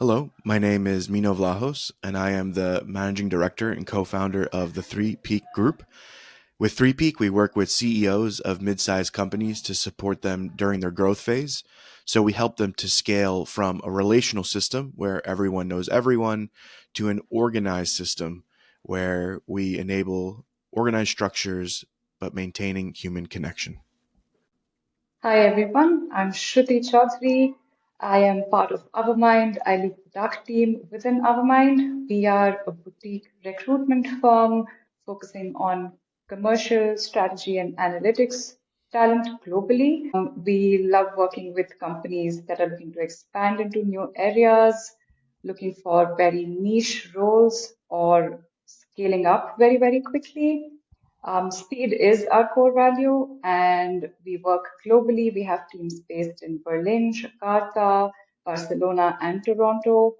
Hello, my name is Mino Vlachos, and I am the managing director and co-founder of the Three Peak Group. With Three Peak, we work with CEOs of mid-sized companies to support them during their growth phase. So we help them to scale from a relational system where everyone knows everyone to an organized system where we enable organized structures but maintaining human connection. Hi everyone, I'm Shruti Chaudhary. I am part of Avomind. I lead the dark team within Avomind. We are a boutique recruitment firm focusing on commercial strategy and analytics talent globally. We love working with companies that are looking to expand into new areas, looking for very niche roles or scaling up very, very quickly. Speed is our core value, and we work globally. We have teams based in Berlin, Jakarta, Barcelona, and Toronto.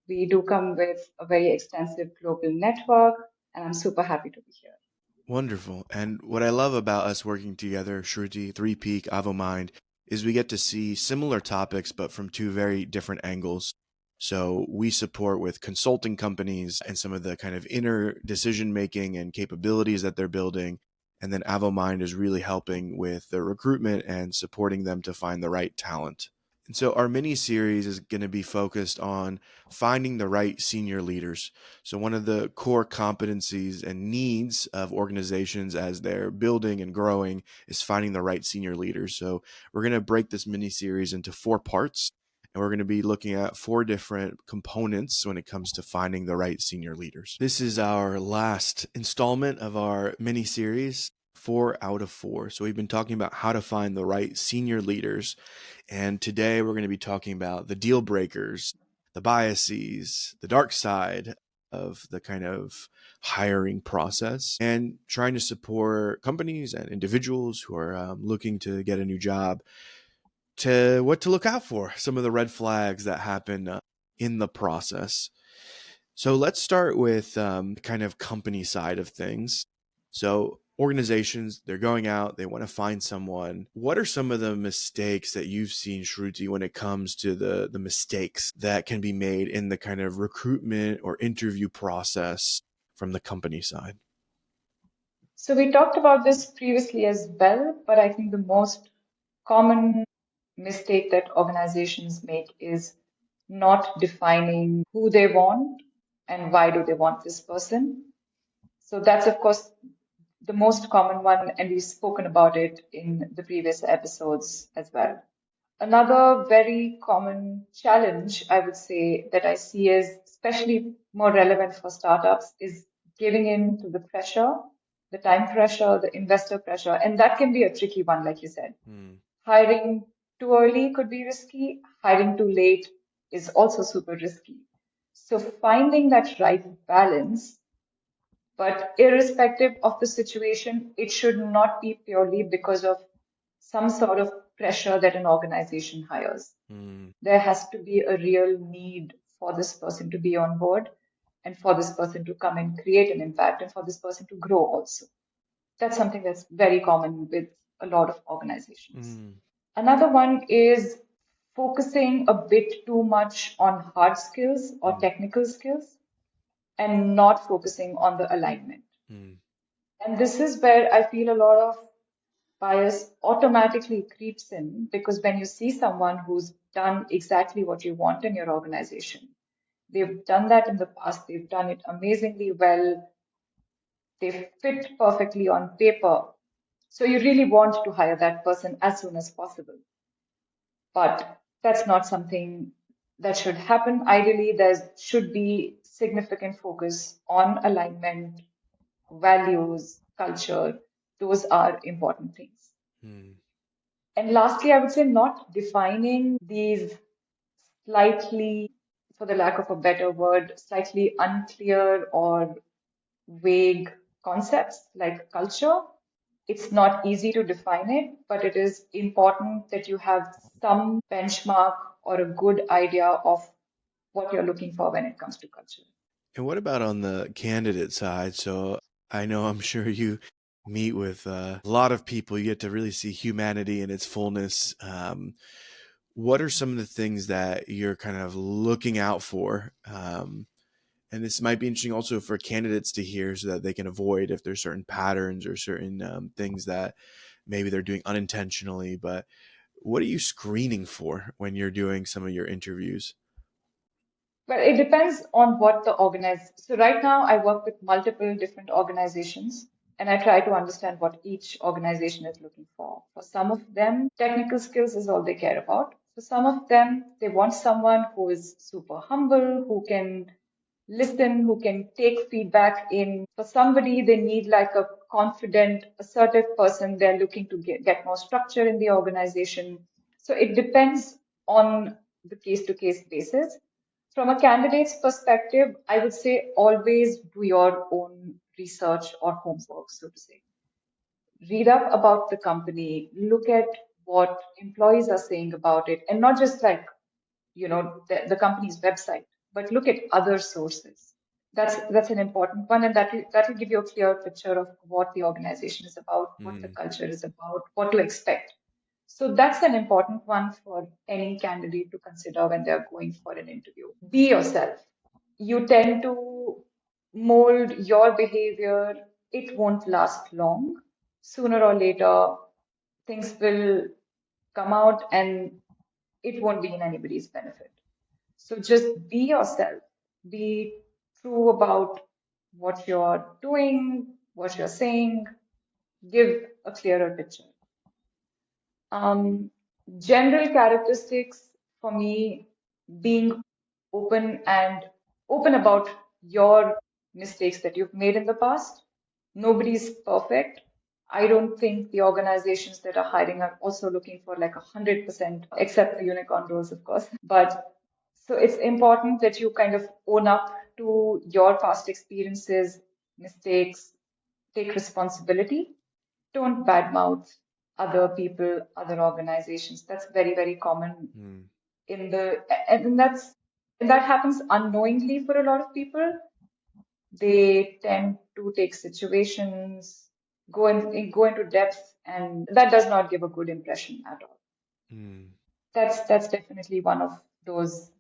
We do come with a very extensive global network, and I'm super happy to be here. Wonderful. And what I love about us working together, Shruti, Three Peak, Avomind, is we get to see similar topics, but from two very different angles. So we support with consulting companies and some of the kind of inner decision making and capabilities that they're building. And then Avomind is really helping with the recruitment and supporting them to find the right talent. And so our mini series is going to be focused on finding the right senior leaders. So one of the core competencies and needs of organizations as they're building and growing is finding the right senior leaders. So we're going to break this mini series into four parts, and we're going to be looking at four different components when it comes to finding the right senior leaders. This is our last installment of our mini series. 4 out of 4. So we've been talking about how to find the right senior leaders. And today we're going to be talking about the deal breakers, the biases, the dark side of the kind of hiring process, and trying to support companies and individuals who are looking to get a new job to what to look out for, some of the red flags that happen in the process. So let's start with kind of company side of things. So organizations, they're going out, they want to find someone. What are some of the mistakes that you've seen, Shruti, when it comes to the mistakes that can be made in the kind of recruitment or interview process from the company side? So we talked about this previously as well, but I think the most common mistake that organizations make is not defining who they want and why do they want this person. So that's, of course, the most common one, and we've spoken about it in the previous episodes as well. Another very common challenge, I would say, that I see is especially more relevant for startups is giving in to the pressure, the time pressure, the investor pressure, and that can be a tricky one, like you said. Hmm. Hiring too early could be risky. Hiring too late is also super risky. So finding that right balance, but irrespective of the situation, it should not be purely because of some sort of pressure that an organization hires. Hmm. There has to be a real need for this person to be on board and for this person to come and create an impact and for this person to grow also. That's something that's very common with a lot of organizations. Hmm. Another one is focusing a bit too much on hard skills or Hmm. technical skills and not focusing on the alignment. Hmm. And this is where I feel a lot of bias automatically creeps in because when you see someone who's done exactly what you want in your organization, they've done that in the past, they've done it amazingly well, they fit perfectly on paper. So you really want to hire that person as soon as possible. But that's not something that should happen. Ideally, there should be significant focus on alignment, values, culture. Those are important things. Hmm. And lastly, I would say not defining these slightly, for the lack of a better word, slightly unclear or vague concepts like culture. It's not easy to define it, but it is important that you have some benchmark or a good idea of what you're looking for when it comes to culture. And what about on the candidate side? So I know I'm sure you meet with a lot of people. You get to really see humanity in its fullness. what are some of the things that you're kind of looking out for? And this might be interesting also for candidates to hear so that they can avoid if there's certain patterns or certain things that maybe they're doing unintentionally. But what are you screening for when you're doing some of your interviews? But it depends on what the organize. So right now I work with multiple different organizations and I try to understand what each organization is looking for. For some of them, technical skills is all they care about. For some of them, they want someone who is super humble, who can listen, who can take feedback in. For somebody, they need like a confident, assertive person. They're looking to get more structure in the organization. So it depends on the case to case basis. From a candidate's perspective, I would say always do your own research or homework, so to say. Read up about the company, look at what employees are saying about it, and not just like, the company's website, but look at other sources. That's an important one, and that will give you a clear picture of what the organization is about, what the Mm, culture is about, what to expect. So that's an important one for any candidate to consider when they're going for an interview. Be yourself. You tend to mold your behavior. It won't last long. Sooner or later, things will come out and it won't be in anybody's benefit. So just be yourself. Be true about what you're doing, what you're saying. Give a clearer picture. Um, General characteristics for me, being open and open about your mistakes that you've made in the past. Nobody's perfect. I don't think the organizations that are hiring are also looking for like 100%, except the unicorn roles, of course. But so it's important that you kind of own up to your past experiences, mistakes, take responsibility. Don't badmouth other people, other organizations. That's very, very common mm, in the, and that happens unknowingly for a lot of people. They tend to take situations, go into depth, and that does not give a good impression at all. mm. That's definitely one of those.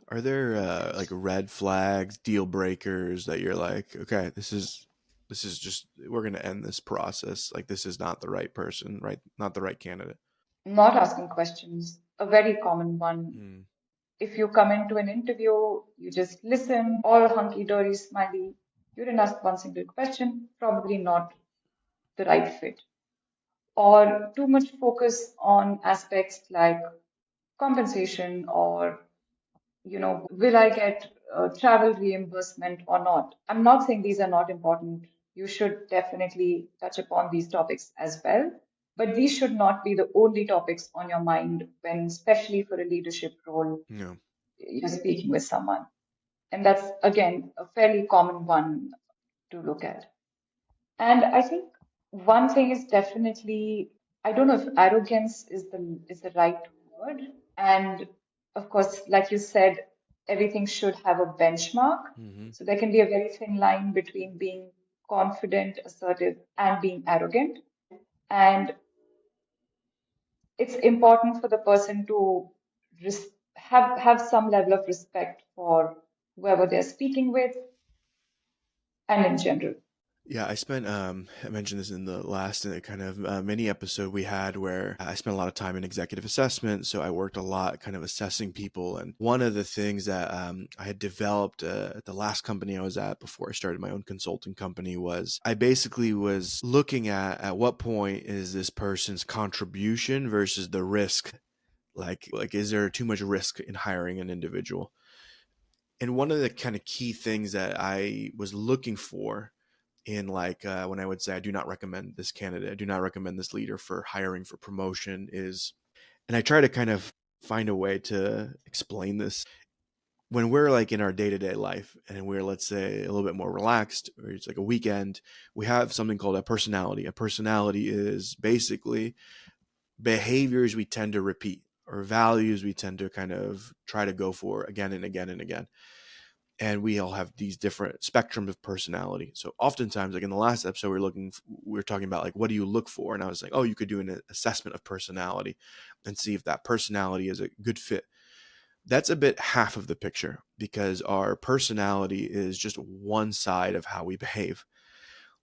Are there like red flags, deal breakers that you're like, okay, this is just we're gonna end this process. Like this is not the right person, right? Not the right candidate. Not asking questions, a very common one. Mm, If you come into an interview, you just listen, all hunky-dory, smiley. You didn't ask one single question, probably not the right fit. Or too much focus on aspects like compensation or, will I get travel reimbursement or not? I'm not saying these are not important. You should definitely touch upon these topics as well. But these should not be the only topics on your mind when, especially for a leadership role, no. you're speaking with someone. And that's, again, a fairly common one to look at. And I think one thing is definitely, I don't know if arrogance is the right word. And of course, like you said, everything should have a benchmark. Hmm. So there can be a very thin line between being confident, assertive, and being arrogant. And it's important for the person to have some level of respect for whoever they're speaking with and in general. Yeah, I mentioned this in the last kind of mini episode we had where I spent a lot of time in executive assessment. So I worked a lot kind of assessing people. And one of the things that I had developed at the last company I was at before I started my own consulting company was I basically was looking at what point is this person's contribution versus the risk. Like is there too much risk in hiring an individual? And one of the kind of key things that I was looking for in like when I would say I do not recommend this candidate, I do not recommend this leader for hiring for promotion is, and I try to kind of find a way to explain this when we're like in our day-to-day life and we're, let's say, a little bit more relaxed or it's like a weekend, we have something called a personality. A personality is basically behaviors we tend to repeat or values we tend to kind of try to go for again and again and again. and we all have these different spectrums of personality. So oftentimes, like in the last episode, we were talking about like what do you look for, and I was like, oh, you could do an assessment of personality and see if that personality is a good fit. That's a bit half of the picture because our personality is just one side of how we behave.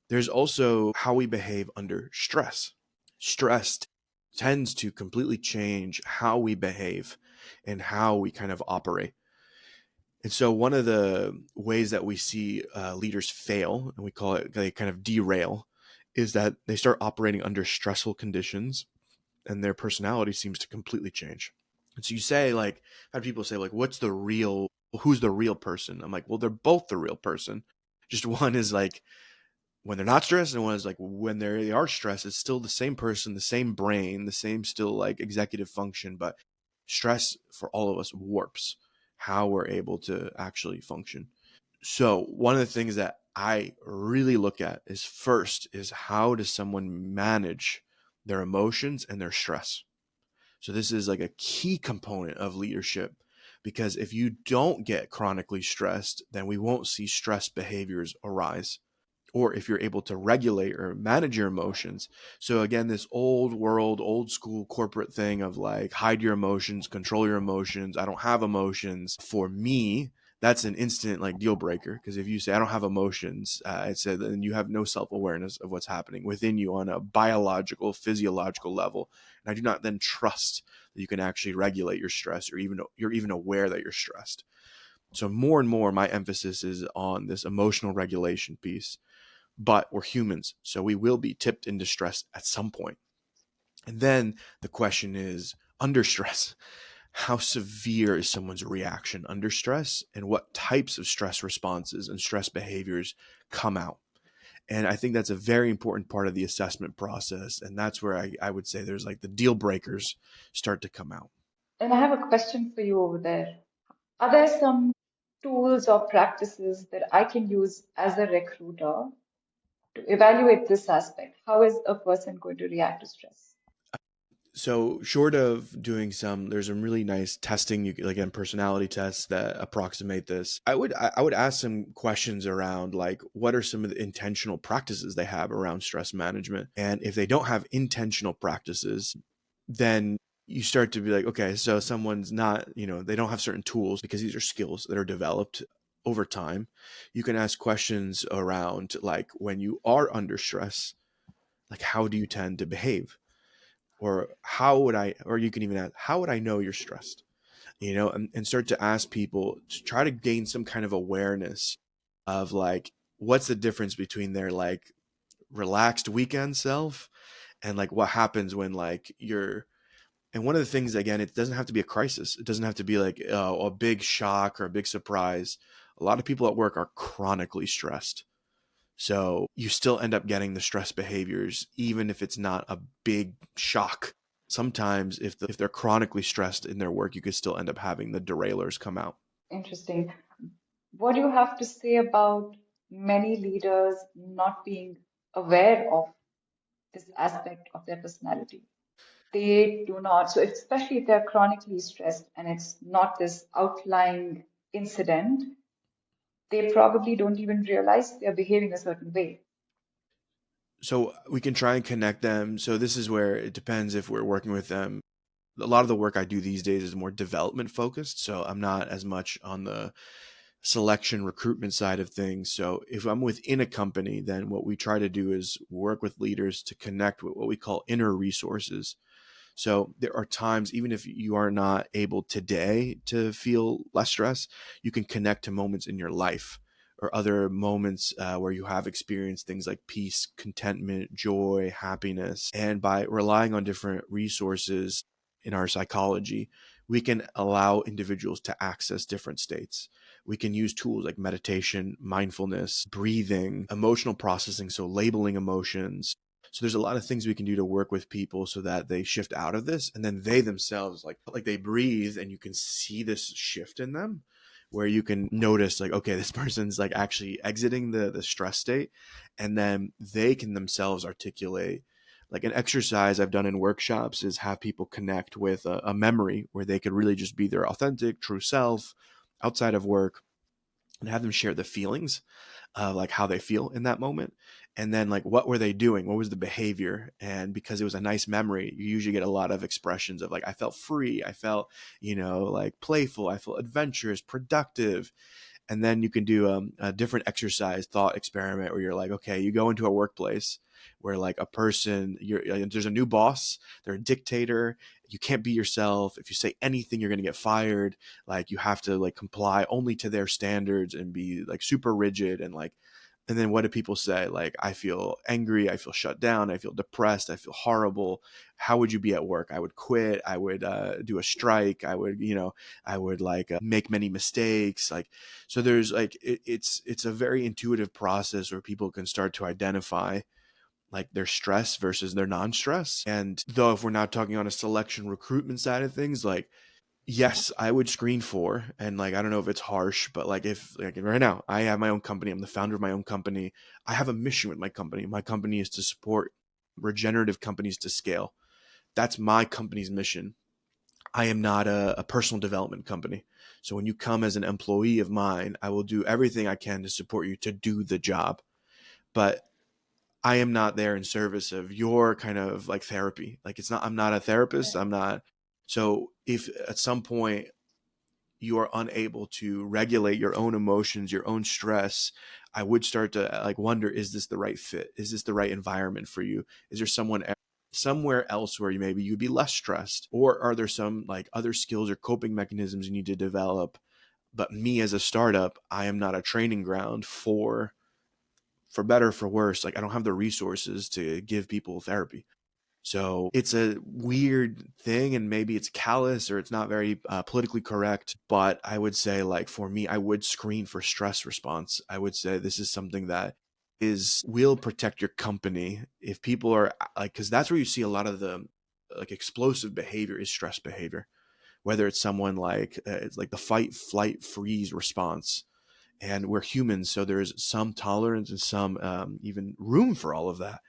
There's also how we behave under stress. Stress tends to completely change how we behave and how we kind of operate. And so, one of the ways that we see leaders fail, and we call it they kind of derail, is that they start operating under stressful conditions and their personality seems to completely change. And so, you say, like, I've had people say, like, who's the real person? I'm like, well, they're both the real person. Just one is like when they're not stressed, and one is like when they are stressed, it's still the same person, the same brain, the same still like executive function, but stress for all of us warps how we're able to actually function. So one of the things that I really look at is first is how does someone manage their emotions and their stress. So this is like a key component of leadership because if you don't get chronically stressed, then we won't see stress behaviors arise, or if you're able to regulate or manage your emotions. So again, this old world, old school corporate thing of like hide your emotions, control your emotions. I don't have emotions. For me, that's an instant like deal breaker because if you say I don't have emotions, it said then you have no self awareness of what's happening within you on a biological, physiological level, and I do not then trust that you can actually regulate your stress or even you're even aware that you're stressed. So more and more, my emphasis is on this emotional regulation piece, but we're humans, so we will be tipped into stress at some point. And then the question is under stress, how severe is someone's reaction under stress and what types of stress responses and stress behaviors come out? And I think that's a very important part of the assessment process. And that's where I would say there's like the deal breakers start to come out. And I have a question for you over there. Are there some tools or practices that I can use as a recruiter to evaluate this aspect? How is a person going to react to stress? So short of doing there's some really nice testing, you like again personality tests that approximate this. I would ask some questions around like what are some of the intentional practices they have around stress management, and if they don't have intentional practices, then you start to be like, okay, so someone's not, they don't have certain tools because these are skills that are developed over time. You can ask questions around like when you are under stress, like how do you tend to behave, or or you can even ask, how would I know you're stressed? And start to ask people to try to gain some kind of awareness of like, what's the difference between their like relaxed weekend self and like what happens when like and one of the things, again, it doesn't have to be a crisis. It doesn't have to be like a big shock or a big surprise. A lot of people at work are chronically stressed. So you still end up getting the stress behaviors, even if it's not a big shock. Sometimes, if they're chronically stressed in their work, you could still end up having the derailers come out. Interesting. What do you have to say about many leaders not being aware of this aspect of their personality? They do not. So, especially if they're chronically stressed and it's not this outlying incident, they probably don't even realize they're behaving a certain way. So we can try and connect them. So this is where it depends if we're working with them. A lot of the work I do these days is more development focused. So I'm not as much on the selection recruitment side of things. So if I'm within a company, then what we try to do is work with leaders to connect with what we call inner resources. So there are times, even if you are not able today to feel less stress, you can connect to moments in your life or other moments where you have experienced things like peace, contentment, joy, happiness. And by relying on different resources in our psychology, we can allow individuals to access different states. We can use tools like meditation, mindfulness, breathing, emotional processing, so labeling emotions. So there's a lot of things we can do to work with people so that they shift out of this, and then they themselves like they breathe and you can see this shift in them, where you can notice like, okay, this person's like actually exiting the stress state, and then they can themselves articulate. Like an exercise I've done in workshops is have people connect with a memory where they could really just be their authentic true self outside of work, and have them share the feelings of like how they feel in that moment. And then like what were they doing, what was the behavior. And because it was a nice memory, you usually get a lot of expressions of like, I felt free, I felt, like playful, I felt adventurous, productive. And then you can do a different exercise thought experiment where you're like, okay, you go into a workplace where like a person, there's a new boss, they're a dictator, you can't be yourself. If you say anything, you're going to get fired. Like you have to like comply only to their standards and be like super rigid. And then what do people say? Like, I feel angry, I feel shut down, I feel depressed, I feel horrible. How would you be at work? I would quit, I would do a strike, I would like make many mistakes. Like, so there's like, it's a very intuitive process where people can start to identify like their stress versus their non-stress. And though if we're not talking on a selection recruitment side of things, like yes, I would screen for, and like I don't know if it's harsh, but like if like right now I have my own company, I'm the founder of my own company. I have a mission with my company. My company is to support regenerative companies to scale. That's my company's mission. I am not a personal development company. So when you come as an employee of mine, I will do everything I can to support you to do the job. But I am not there in service of your kind of like therapy. Like it's not, I'm not a therapist. I'm not. So if at some point you are unable to regulate your own emotions, your own stress, I would start to like wonder, is this the right fit? Is this the right environment for you? Is there somewhere else where you maybe you'd be less stressed? Or are there some like other skills or coping mechanisms you need to develop? But me as a startup, I am not a training ground for better or for worse. Like I don't have the resources to give people therapy. So it's a weird thing, and maybe it's callous or it's not very politically correct. But I would say, like, for me, I would screen for stress response. I would say this is something that will protect your company if people are like, because that's where you see a lot of the like explosive behavior is stress behavior. Whether it's someone like it's like the fight, flight, freeze response, and we're humans, so there's some tolerance and some even room for all of that.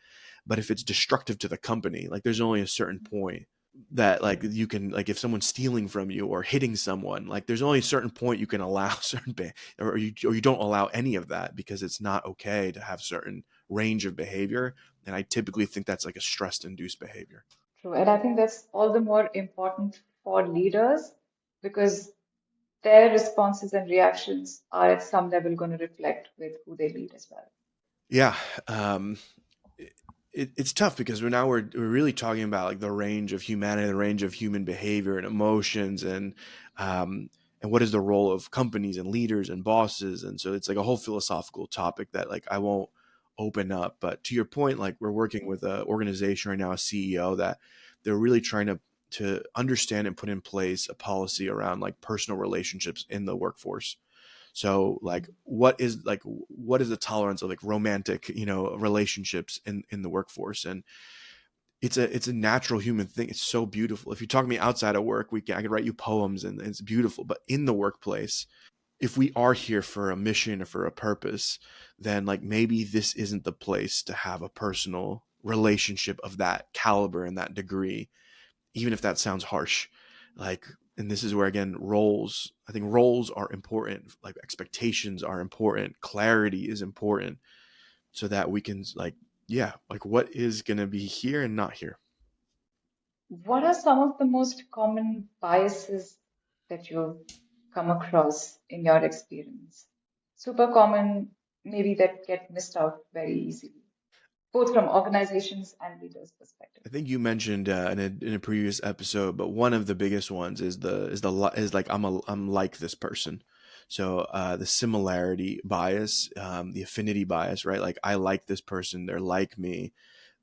But if it's destructive to the company, like there's only a certain point that like you can like if someone's stealing from you or hitting someone, like there's only a certain point you can allow certain or you don't allow any of that because it's not okay to have certain range of behavior. And I typically think that's like a stress induced behavior. True. And I think that's all the more important for leaders because their responses and reactions are at some level going to reflect with who they lead as well. Yeah. um it's tough because we're really talking about like the range of humanity, the range of human behavior and emotions, um, and what is the role of companies and leaders and bosses, and so it's like a whole philosophical topic that like I won't open up. But to your point, like we're working with an organization right now, a CEO that they're really trying to understand and put in place a policy around like personal relationships in the workforce. So what is the tolerance of like romantic, relationships in the workforce? And it's a natural human thing. It's so beautiful. If you talk to me outside of work, I could write you poems and it's beautiful. But in the workplace, if we are here for a mission or for a purpose, then like maybe this isn't the place to have a personal relationship of that caliber and that degree, even if that sounds harsh. Like, and this is where again roles, I think roles are important, like expectations are important, clarity is important, so that we can like, yeah, like what is going to be here and not here. What are some of the most common biases that you've come across in your experience? Super common, maybe that get missed out very easily, both from organizations and leaders' perspective. I think you mentioned in a previous episode, but one of the biggest ones is like I'm like this person. So the similarity bias, the affinity bias, right? Like I like this person, they're like me.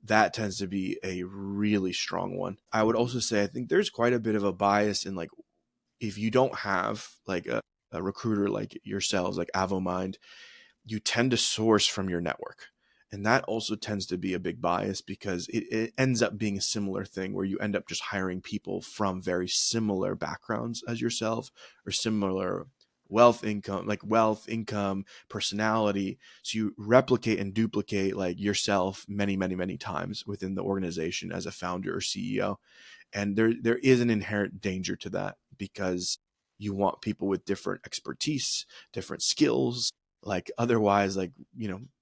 That tends to be a really strong one. I would also say I think there's quite a bit of a bias in like if you don't have like a recruiter like yourselves, like Avomind, you tend to source from your network. And that also tends to be a big bias because it ends up being a similar thing where you end up just hiring people from very similar backgrounds as yourself or similar wealth, income, personality. So you replicate and duplicate like yourself many, many, many times within the organization as a founder or CEO. And there is an inherent danger to that because You want people with different expertise, different skills. Like otherwise, like,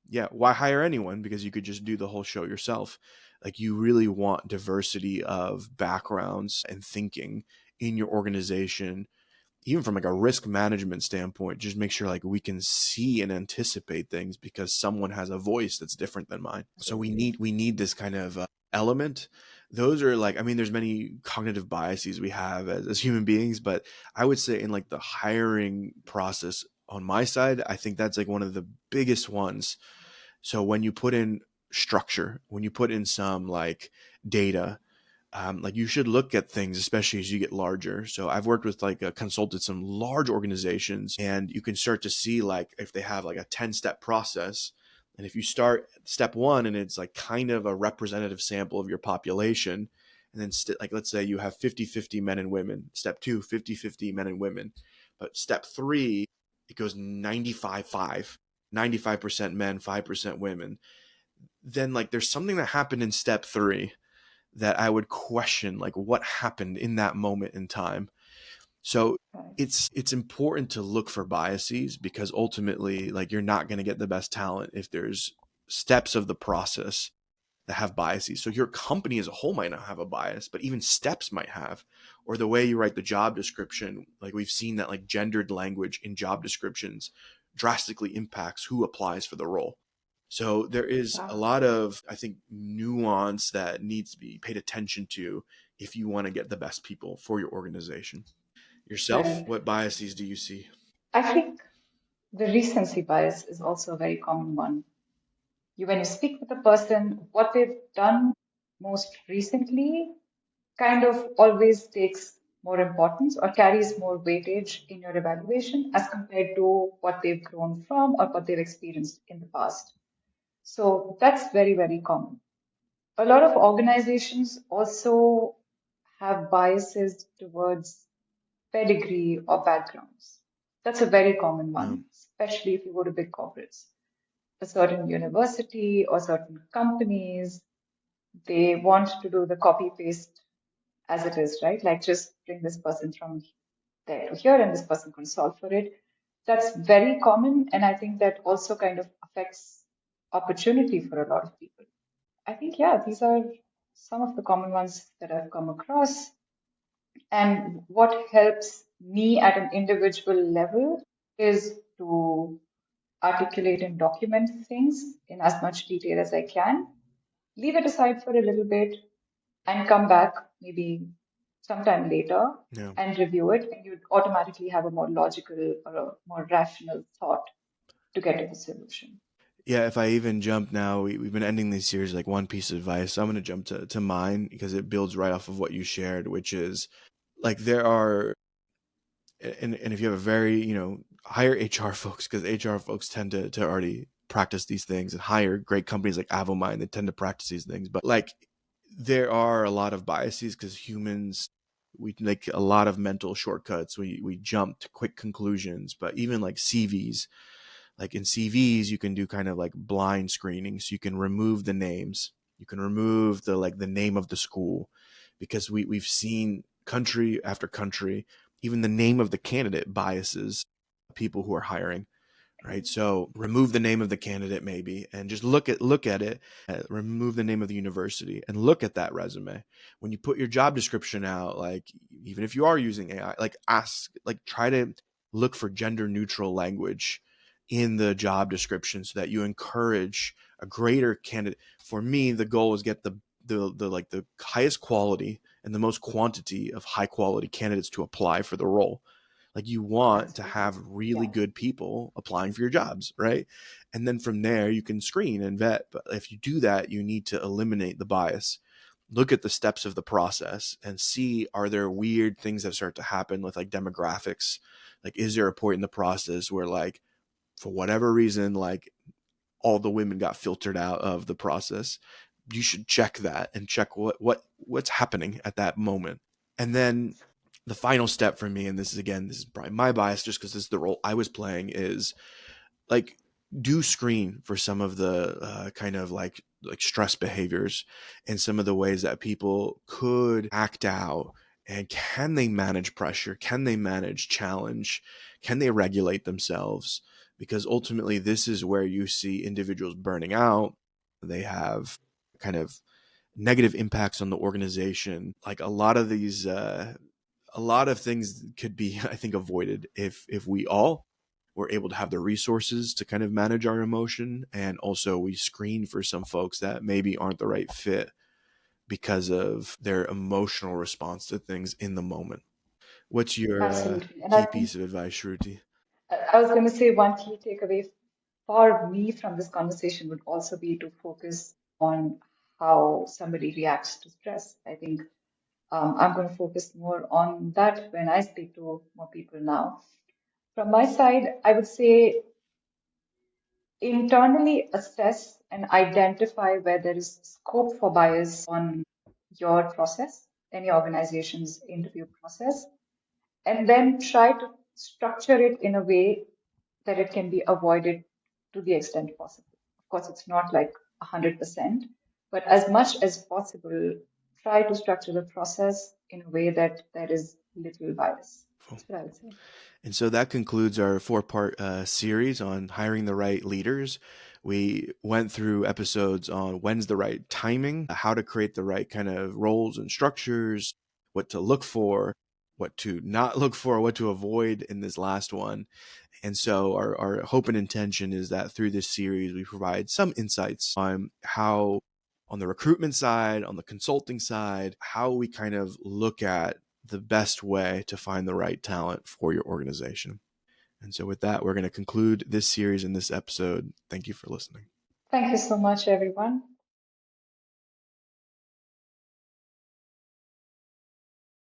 yeah, why hire anyone? Because you could just do the whole show yourself. Like you really want diversity of backgrounds and thinking in your organization, even from like a risk management standpoint. Just make sure like we can see and anticipate things because someone has a voice that's different than mine. So we Absolutely. need this kind of element. Those are like, I mean, there's many cognitive biases we have as human beings, but I would say in like the hiring process on my side, I think that's like one of the biggest ones. So when you put in structure, when you put in some like data, like you should look at things, especially as you get larger. So I've worked with like consulted some large organizations, and you can start to see like if they have like a 10-step process. And if you start step one and it's like kind of a representative sample of your population, and then like let's say you have 50-50 men and women, step two, 50-50 men and women. But step three, it goes 95-5, 95% men, 5% women. Then like there's something that happened in step three that I would question, like what happened in that moment in time. So Right. it's important to look for biases because ultimately like you're not going to get the best talent if there's steps of the process that have biases. So your company as a whole might not have a bias, but even steps might have, or the way you write the job description. Like we've seen that like gendered language in job descriptions drastically impacts who applies for the role. So there is a Wow. lot of, I think, nuance that needs to be paid attention to if you want to get the best people for your organization. Yourself, Right. what biases do you see? I think the recency bias is also a very common one. When you speak with a person, what they've done most recently kind of always takes more importance or carries more weightage in your evaluation as compared to what they've grown from or what they've experienced in the past. So that's very, very common. A lot of organizations also have biases towards pedigree or backgrounds. That's a very common No. one, especially if you go to big corporates. A certain university or certain companies, they want to do the copy paste as it is, right? Like just bring this person from there to here and this person can solve for it. That's very common. And I think that also kind of affects opportunity for a lot of people. I think, yeah, these are some of the common ones that I've come across. And what helps me at an individual level is to articulate and document things in as much detail as I can, leave it aside for a little bit, and come back maybe sometime later Yeah. and review it. And you'd automatically have a more logical or a more rational thought to get to the solution. Yeah, if I even jump now, we've been ending these series like one piece of advice. So I'm going to jump to mine because it builds right off of what you shared, which is like there are, and if you have a very, hire HR folks because HR folks tend to already practice these things and hire great companies like Avomind that tend to practice these things. But like there are a lot of biases because humans, we make a lot of mental shortcuts. We jump to quick conclusions, but even like CVs, like in CVs, you can do kind of like blind screening. So you can remove the names. You can remove the name of the school because we've seen country after country, even the name of the candidate biases people who are hiring, right? So remove the name of the candidate maybe and just look at it, remove the name of the university and look at that resume. When you put your job description out, like even if you are using AI, like ask, like try to look for gender neutral language in the job description so that you encourage a greater candidate. For me, the goal is get the like the highest quality and the most quantity of high quality candidates to apply for the role. Like you want to Absolutely. have really Yeah. good people applying for your jobs, right? And then from there you can screen and vet. But if you do that, you need to eliminate the bias. Look at the steps of the process and see, are there weird things that start to happen with like demographics? Like is there a point in the process where like for whatever reason like all the women got filtered out of the process? You should check that and check what's happening at that moment. And then the final step for me, and this is again, this is probably my bias just because this is the role I was playing, is like do screen for some of the kind of like stress behaviors and some of the ways that people could act out And can they manage pressure? Can they manage challenge? Can they regulate themselves? Because ultimately, this is where you see individuals burning out. They have kind of negative impacts on the organization. Like a lot of things could be, I think, avoided if we all were able to have the resources to kind of manage our emotion, and also we screen for some folks that maybe aren't the right fit because of their emotional response to things in the moment. What's your Absolutely. And I key think piece of advice, Shruti? I was going to say one key takeaway for me from this conversation would also be to focus on how somebody reacts to stress. I think I'm going to focus more on that when I speak to more people now. From my side, I would say internally assess and identify where there is scope for bias on your process, any organization's interview process, and then try to structure it in a way that it can be avoided to the extent possible. Of course, it's not like 100%, but as much as possible, try to structure the process in a way that there is little bias. That's what I would say. And so that concludes our four-part series on hiring the right leaders. We went through episodes on when's the right timing, how to create the right kind of roles and structures, what to look for, what to not look for, what to avoid in this last one. And so our hope and intention is that through this series, we provide some insights on how, on the recruitment side, on the consulting side, how we kind of look at the best way to find the right talent for your organization. And so, with that, we're going to conclude this series in this episode. Thank you for listening. Thank you so much, everyone.